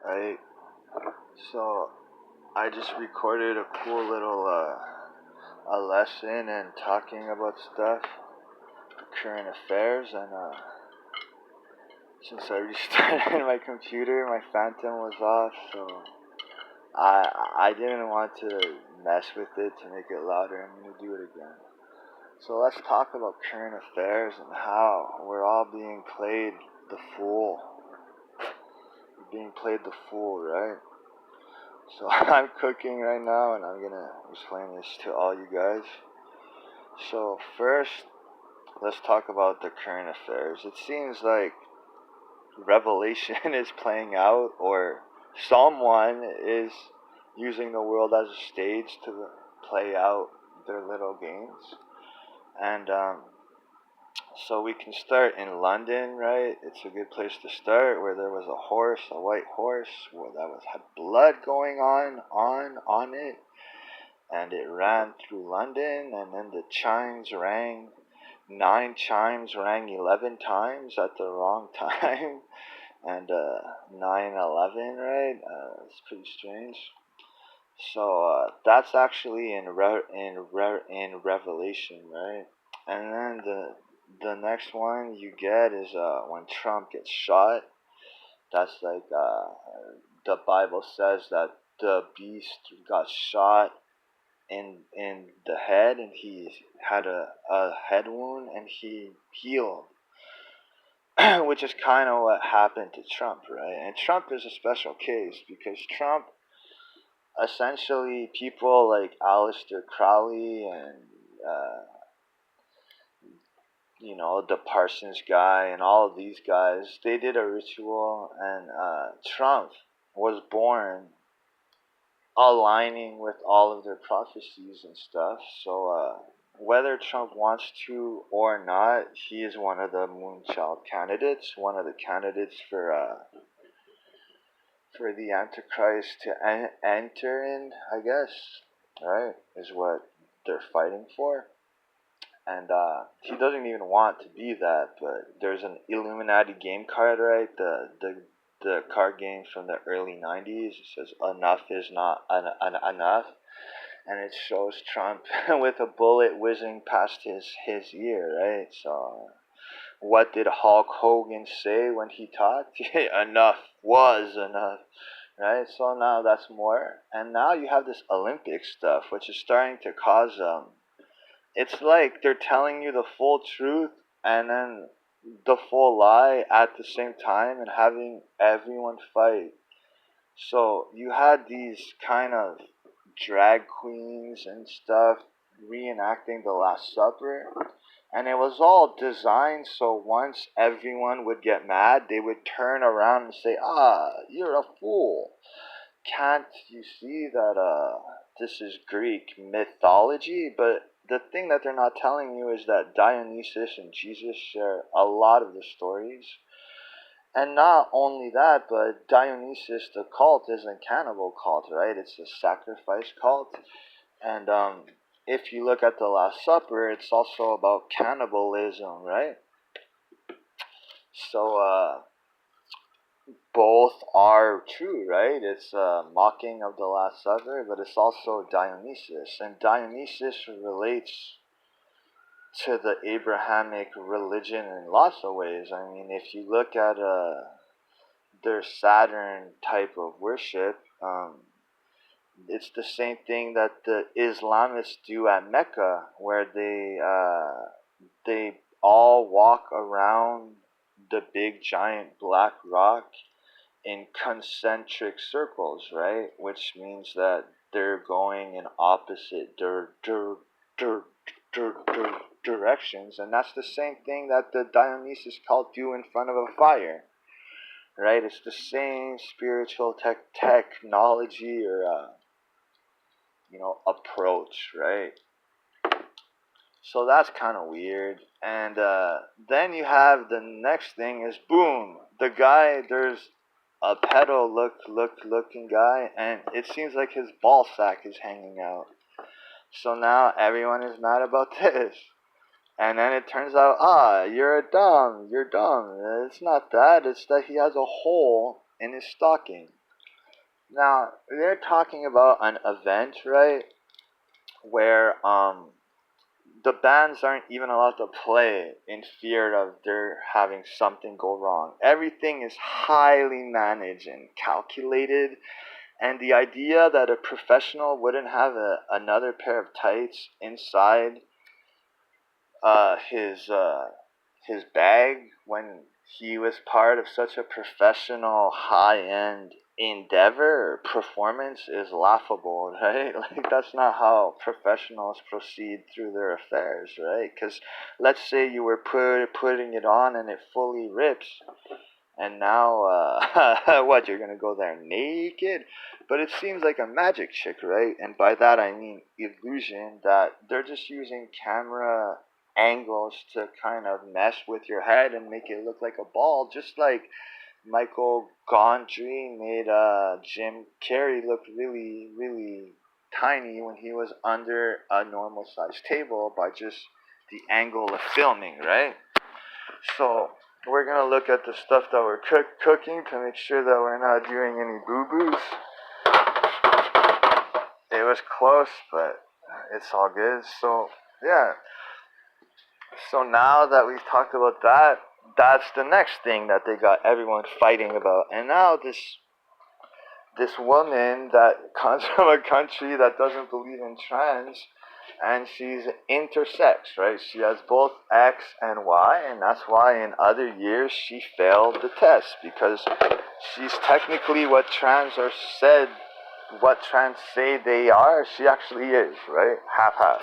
right? So I just recorded a cool little a lesson and talking about stuff, current affairs, and since I restarted my computer, my Phantom was off, so I didn't want to mess with it to make it louder. I'm gonna do it again. So let's talk about current affairs and how we're all being played the fool. We're being played the fool, right? So I'm cooking right now and I'm gonna explain this to all you guys. So first, let's talk about the current affairs. It seems like Revelation is playing out, or someone is using the world as a stage to play out their little games. And so we can start in London, right? It's a good place to start, where there was a horse, a white horse, where had blood going on it, and it ran through London, and then the chimes rang. 9 chimes rang 11 times at the wrong time, and 9/11, right? It's pretty strange. So that's actually in Revelation, right? And then the next one you get is when Trump gets shot. That's like the Bible says that the beast got shot in the head, and he had a head wound, and he healed. Which is kind of what happened to Trump, right? And Trump is a special case because Trump, essentially, people like Aleister Crowley and the Parsons guy and all of these guys, they did a ritual, and Trump was born aligning with all of their prophecies and stuff. So whether Trump wants to or not, he is one of the Moonchild candidates, one of the candidates for the Antichrist to enter in, I guess, right, is what they're fighting for. And he doesn't even want to be that, but there's an Illuminati game card, right? The card game from the early 90s. It says enough is not enough, and it shows Trump with a bullet whizzing past his ear, right? So what did Hulk Hogan say when he talked? Enough was enough, right? So now that's more, and now you have this Olympic stuff, which is starting to cause it's like they're telling you the full truth and then the full lie at the same time, and having everyone fight. So you had these kind of drag queens and stuff reenacting the Last Supper, and it was all designed so once everyone would get mad, they would turn around and say, you're a fool. Can't you see that this is Greek mythology? But the thing that they're not telling you is that Dionysus and Jesus share a lot of the stories. And not only that, but Dionysus, the cult, is a cannibal cult, right? It's a sacrifice cult. And if you look at the Last Supper, it's also about cannibalism, right? So both are true, right? It's a mocking of the Last Supper, but it's also Dionysus. And Dionysus relates to the Abrahamic religion in lots of ways. I mean, if you look at their Saturn type of worship, it's the same thing that the Islamists do at Mecca, where they all walk around the big giant black rock in concentric circles, right? Which means that they're going in opposite directions, and that's the same thing that the Dionysus cult do in front of a fire, right? It's the same spiritual technology or approach, right? So that's kind of weird. And then you have the next thing is boom, the guy. There's a pedo looking guy, and it seems like his ball sack is hanging out. So now everyone is mad about this. And then it turns out, you're dumb. It's not that. It's that he has a hole in his stocking. Now they're talking about an event, right, where the bands aren't even allowed to play in fear of there having something go wrong. Everything is highly managed and calculated, and the idea that a professional wouldn't have another pair of tights inside his bag when he was part of such a professional high end endeavor or performance is laughable, right? Like that's not how professionals proceed through their affairs, right? Because let's say you were putting it on and it fully rips, and now what, you're gonna go there naked? But it seems like a magic trick, right? And by that I mean illusion, that they're just using camera angles to kind of mess with your head and make it look like a ball, just like Michael Gondry made Jim Carrey look really, really tiny when he was under a normal sized table by just the angle of filming, right? So we're gonna look at the stuff that we're cooking to make sure that we're not doing any boo-boos. It was close, but it's all good. So yeah. So now that we've talked about that, that's the next thing that they got everyone fighting about. And now this woman that comes from a country that doesn't believe in trans, and she's intersex, right? She has both X and Y, and that's why in other years she failed the test, because she's technically what trans are said, what trans say they are, she actually is, right? Half-half,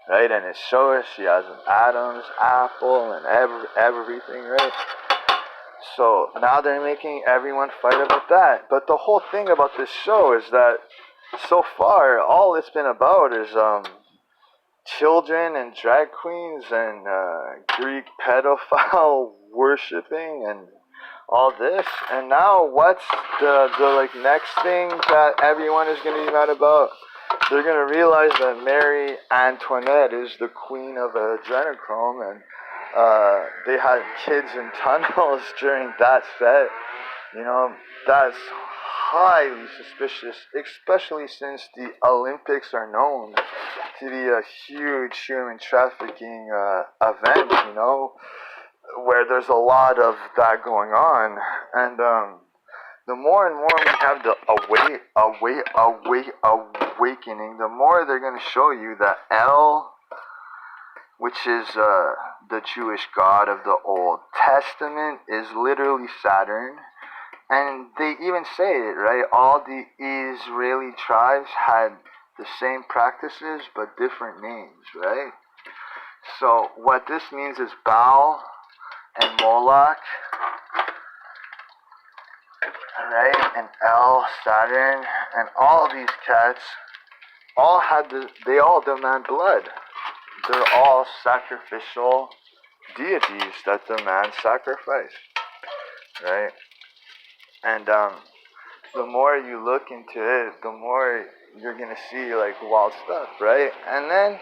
right? And it shows she has an Adam's apple and everything, right? So now they're making everyone fight about that. But the whole thing about this show is that so far all it's been about is children and drag queens and Greek pedophile worshipping and all this. And now what's the like next thing that everyone is going to be mad about? They're going to realize that Mary Antoinette is the queen of adrenochrome, and they had kids in tunnels during that set. You know, that's highly suspicious, especially since the Olympics are known to be a huge human trafficking event, you know, where there's a lot of that going on. And the more and more we have the awakening, the more they're going to show you that El, which is the Jewish god of the Old Testament, is literally Saturn. And they even say it, right? All the Israeli tribes had the same practices but different names, right? So what this means is Baal and Moloch, right? And El, Saturn, and all these cats they all demand blood. They're all sacrificial deities that demand sacrifice, right? And the more you look into it, the more you're gonna see like wild stuff, right? And then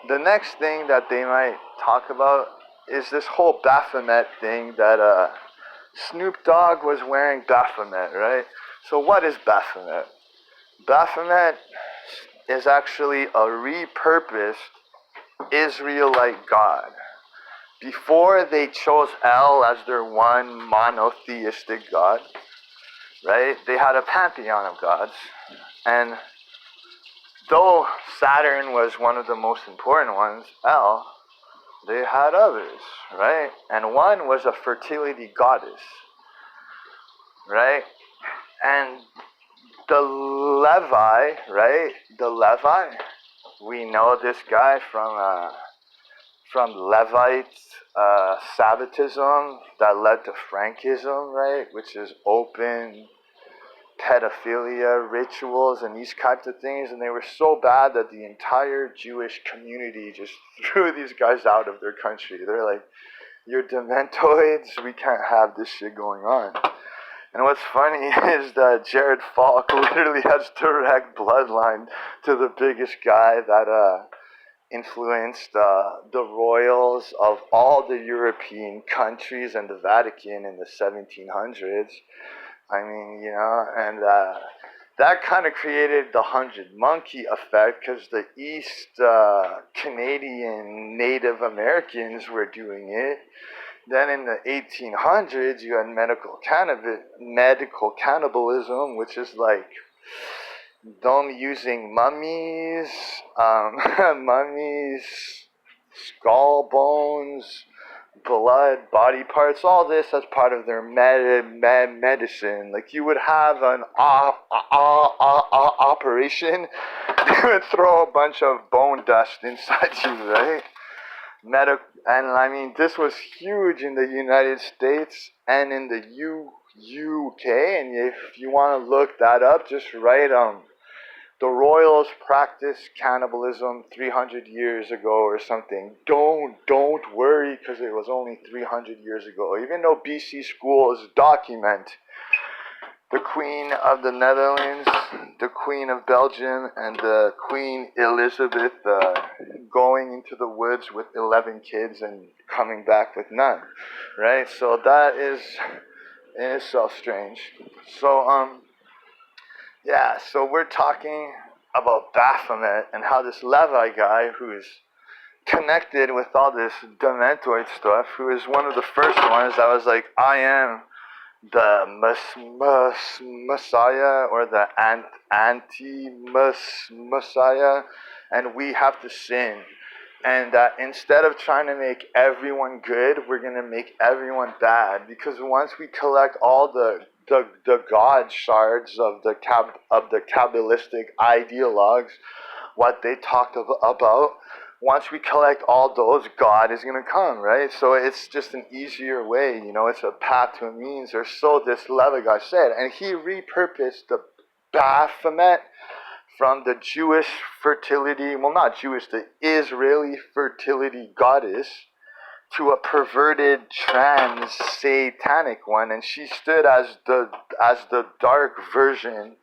the next thing that they might talk about is this whole Baphomet thing, that Snoop Dogg was wearing Baphomet, right? So what is Baphomet? Baphomet is actually a repurposed Israelite god. Before they chose El as their one monotheistic god, right? They had a pantheon of gods, and though Saturn was one of the most important ones, El, they had others, right? And one was a fertility goddess, right? And the Levi, right? The Levi, we know this guy from Levite Sabbatism that led to Frankism, right? Which is open pedophilia rituals and these types of things, and they were so bad that the entire Jewish community just threw these guys out of their country. They're like, "You're dementoids, we can't have this shit going on." And what's funny is that Jared Falk literally has direct bloodline to the biggest guy that influenced the royals of all the European countries and the Vatican in the 1700s. I mean, and that kind of created the 100 monkey effect because the East Canadian Native Americans were doing it. Then in the 1800s, you had medical cannibalism, which is like them using mummies, mummies, skull bones, blood, body parts, all this as part of their medicine. Like you would have an operation, they would throw a bunch of bone dust inside you, right? And I mean, this was huge in the United States and in the UK. And if you want to look that up, just write the royals practiced cannibalism 300 years ago or something. Don't worry, because it was only 300 years ago. Even though BC schools document the Queen of the Netherlands, the Queen of Belgium, and the Queen Elizabeth going into the woods with 11 kids and coming back with none, right? So that is in itself strange. So yeah, so we're talking about Baphomet and how this Levi guy, who is connected with all this Dementoid stuff, who is one of the first ones that was like, I am the Messiah or the anti-Messiah, and we have to sin. And that instead of trying to make everyone good, we're going to make everyone bad. Because once we collect all the God shards of the Kabbalistic ideologues, what they talked about, once we collect all those, God is going to come, right? So it's just an easier way, it's a path to a means, or so this Levi guy said. And he repurposed the Baphomet from the Jewish fertility, well, not Jewish, the Israeli fertility goddess, to a perverted trans satanic one, and she stood as the dark version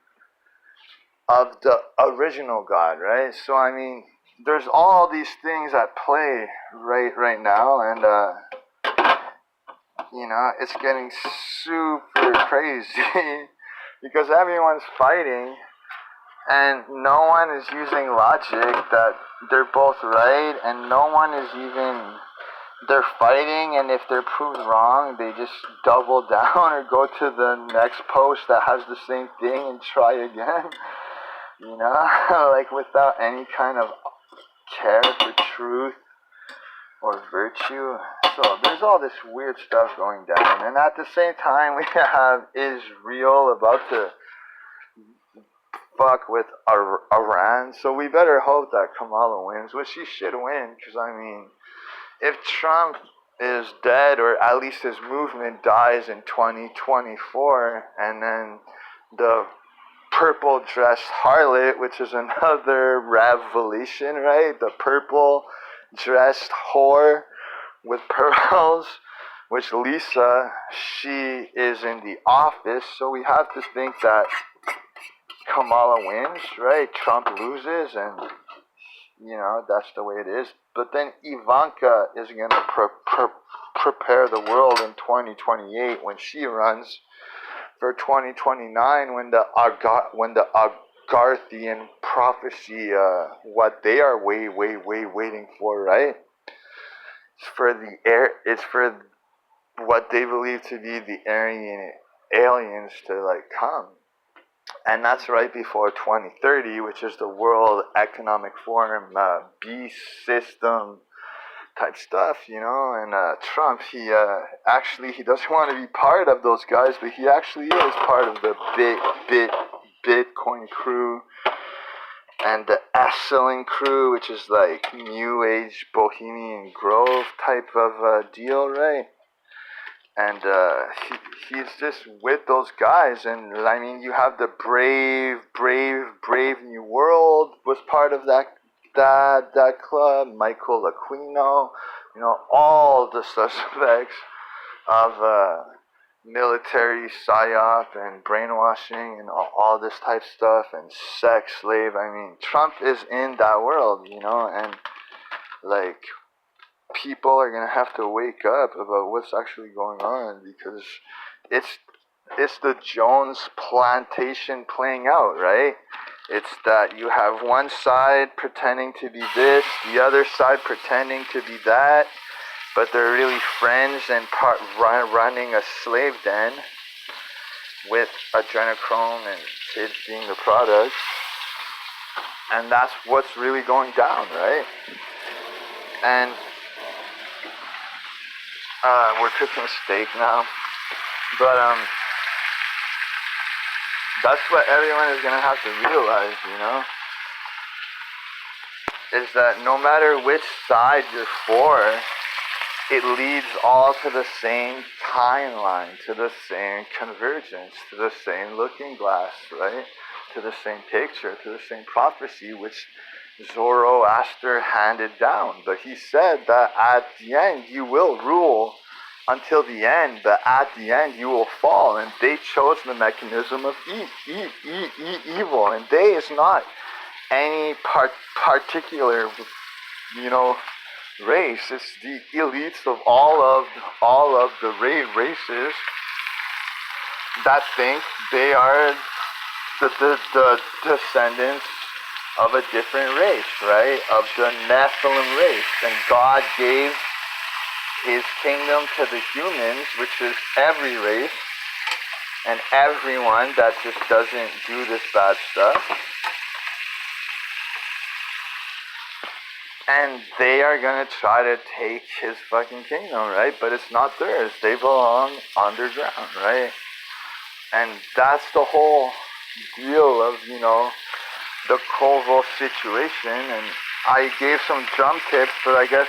of the original God, right? So I mean, there's all these things at play right now, and it's getting super crazy because everyone's fighting. And no one is using logic that they're both right, and no one is they're fighting, and if they're proved wrong, they just double down or go to the next post that has the same thing and try again, like without any kind of care for truth or virtue. So there's all this weird stuff going down, and at the same time, we have Israel about to fuck with Iran, so we better hope that Kamala wins, which she should win, because I mean, if Trump is dead, or at least his movement dies in 2024, and then the purple dressed harlot, which is another revelation, right? The purple dressed whore with pearls, which Lisa, she is in the office, so we have to think that Kamala wins, right? Trump loses, and that's the way it is. But then Ivanka is going to prepare the world in 2028 when she runs for 2029, when the Agarthian prophecy, what they are waiting for, right? It's for what they believe to be the Aryan aliens to come. And that's right before 2030, which is the World Economic Forum, beast system type stuff, and Trump, he doesn't want to be part of those guys, but he actually is part of the Bitcoin crew and the Esalen crew, which is like New Age Bohemian Grove type of deal, right? And he's just with those guys, and I mean, you have the Brave New World was part of that club. Michael Aquino, all the suspects of military psyop and brainwashing and all this type of stuff and sex slave. I mean, Trump is in that world, and like, people are going to have to wake up about what's actually going on, because it's It's the Jones plantation playing out, right? It's that you have one side pretending to be this, the other side pretending to be that, but they're really friends and running a slave den with adrenochrome and kids being the product. And that's what's really going down, right? And we're cooking steak now, but that's what everyone is gonna have to realize, is that no matter which side you're for, it leads all to the same timeline, to the same convergence, to the same looking glass, right? To the same picture, to the same prophecy, which Zoroaster handed down. But he said that at the end you will rule until the end, but at the end you will fall. And they chose the mechanism of evil. And they is not any particular, race. It's the elites of all of the races that think they are the descendants of a different race, right? Of the Nephilim race. And God gave his kingdom to the humans, which is every race and everyone that just doesn't do this bad stuff. And they are gonna try to take his fucking kingdom, right? But it's not theirs. They belong underground, right? And that's the whole deal of, the coeval situation. And I gave some drum tips, but I guess